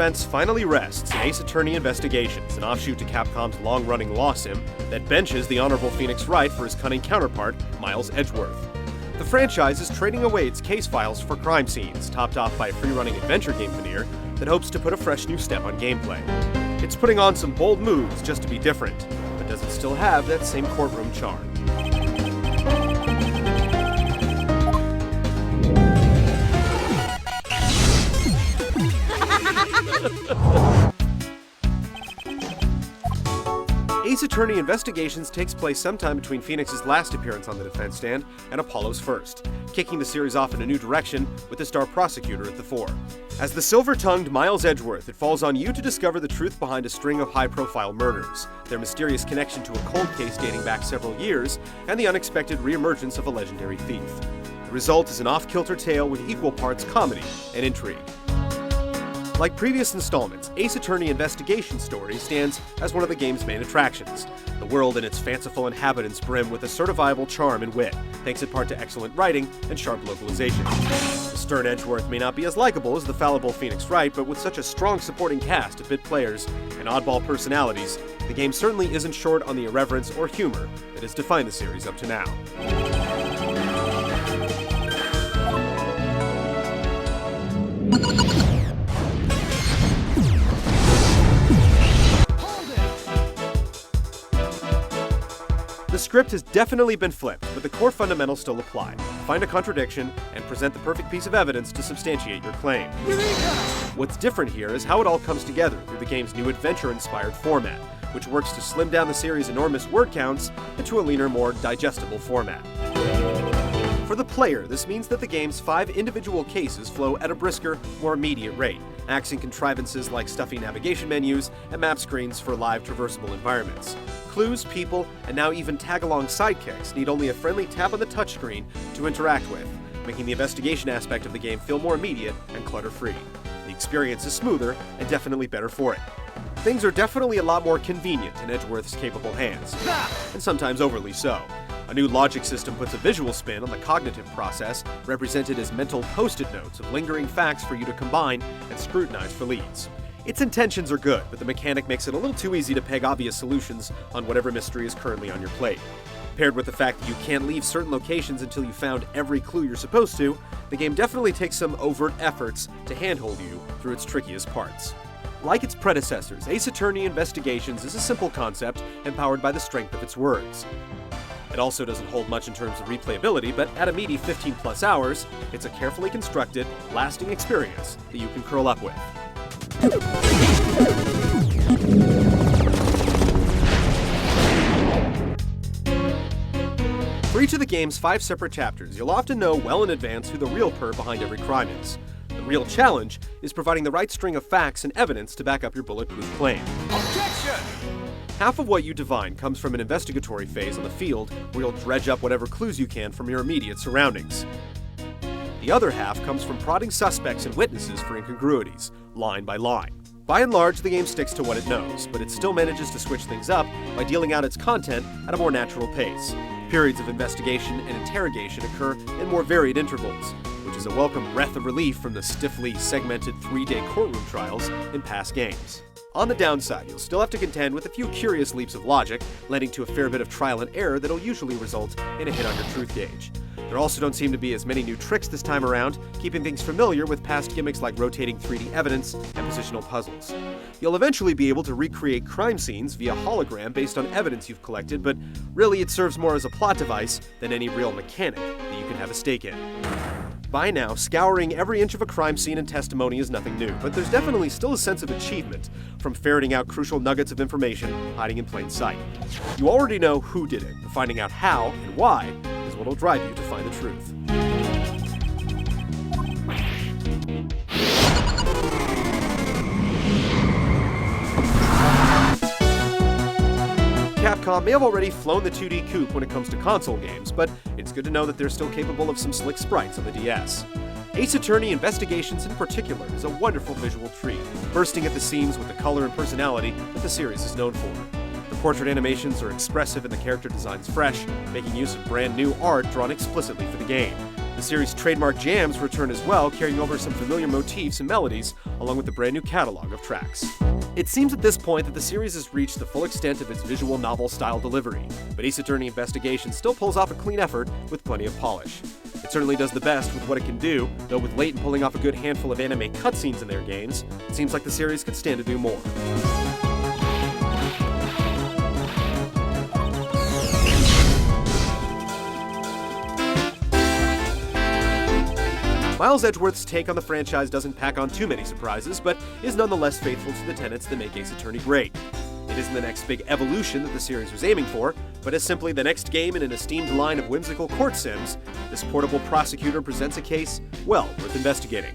defense finally rests in Ace Attorney Investigations, an offshoot to Capcom's long-running law sim that benches the Honorable Phoenix Wright for his cunning counterpart, Miles Edgeworth. The franchise is trading away its case files for crime scenes, topped off by a free-running adventure game veneer that hopes to put a fresh new step on gameplay. It's putting on some bold moves just to be different, but does it still have that same courtroom charm? Ace Attorney Investigations takes place sometime between Phoenix's last appearance on the defense stand and Apollo's first, kicking the series off in a new direction with the star prosecutor at the fore. As the silver-tongued Miles Edgeworth, it falls on you to discover the truth behind a string of high-profile murders, their mysterious connection to a cold case dating back several years, and the unexpected reemergence of a legendary thief. The result is an off-kilter tale with equal parts comedy and intrigue. Like previous installments, Ace Attorney Investigation Story stands as one of the game's main attractions. The world and its fanciful inhabitants brim with a certifiable charm and wit, thanks in part to excellent writing and sharp localization. The stern Edgeworth may not be as likable as the fallible Phoenix Wright, but with such a strong supporting cast of bit players and oddball personalities, the game certainly isn't short on the irreverence or humor that has defined the series up to now. The script has definitely been flipped, but the core fundamentals still apply. Find a contradiction, and present the perfect piece of evidence to substantiate your claim. What's different here is how it all comes together through the game's new adventure-inspired format, which works to slim down the series' enormous word counts into a leaner, more digestible format. For the player, this means that the game's 5 individual cases flow at a brisker, more immediate rate, axing contrivances like stuffy navigation menus and map screens for live traversable environments. Clues, people, and now even tag-along sidekicks need only a friendly tap on the touchscreen to interact with, making the investigation aspect of the game feel more immediate and clutter-free. The experience is smoother and definitely better for it. Things are definitely a lot more convenient in Edgeworth's capable hands, and sometimes overly so. A new logic system puts a visual spin on the cognitive process, represented as mental post-it notes of lingering facts for you to combine and scrutinize for leads. Its intentions are good, but the mechanic makes it a little too easy to peg obvious solutions on whatever mystery is currently on your plate. Paired with the fact that you can't leave certain locations until you've found every clue you're supposed to, the game definitely takes some overt efforts to handhold you through its trickiest parts. Like its predecessors, Ace Attorney Investigations is a simple concept empowered by the strength of its words. It also doesn't hold much in terms of replayability, but at a meaty 15+ hours, it's a carefully constructed, lasting experience that you can curl up with. For each of the game's 5 separate chapters, you'll often know well in advance who the real perp behind every crime is. The real challenge is providing the right string of facts and evidence to back up your bulletproof claim. Objection! Half of what you divine comes from an investigatory phase on the field, where you'll dredge up whatever clues you can from your immediate surroundings. The other half comes from prodding suspects and witnesses for incongruities, line by line. By and large, the game sticks to what it knows, but it still manages to switch things up by dealing out its content at a more natural pace. Periods of investigation and interrogation occur in more varied intervals, which is a welcome breath of relief from the stiffly segmented 3-day courtroom trials in past games. On the downside, you'll still have to contend with a few curious leaps of logic, leading to a fair bit of trial and error that'll usually result in a hit on your truth gauge. There also don't seem to be as many new tricks this time around, keeping things familiar with past gimmicks like rotating 3D evidence and positional puzzles. You'll eventually be able to recreate crime scenes via hologram based on evidence you've collected, but really it serves more as a plot device than any real mechanic that you can have a stake in. By now, scouring every inch of a crime scene and testimony is nothing new, but there's definitely still a sense of achievement from ferreting out crucial nuggets of information hiding in plain sight. You already know who did it, but finding out how and why is what'll drive you to find the truth. Capcom may have already flown the 2D coop when it comes to console games, but it's good to know that they're still capable of some slick sprites on the DS. Ace Attorney Investigations in particular is a wonderful visual treat, bursting at the seams with the color and personality that the series is known for. The portrait animations are expressive and the character designs fresh, making use of brand new art drawn explicitly for the game. The series' trademark jams return as well, carrying over some familiar motifs and melodies, along with a brand new catalog of tracks. It seems at this point that the series has reached the full extent of its visual novel-style delivery, but Ace Attorney Investigation still pulls off a clean effort with plenty of polish. It certainly does the best with what it can do, though with Layton pulling off a good handful of anime cutscenes in their games, it seems like the series could stand to do more. Miles Edgeworth's take on the franchise doesn't pack on too many surprises, but is nonetheless faithful to the tenets that make Ace Attorney great. It isn't the next big evolution that the series was aiming for, but as simply the next game in an esteemed line of whimsical court sims, this portable prosecutor presents a case well worth investigating.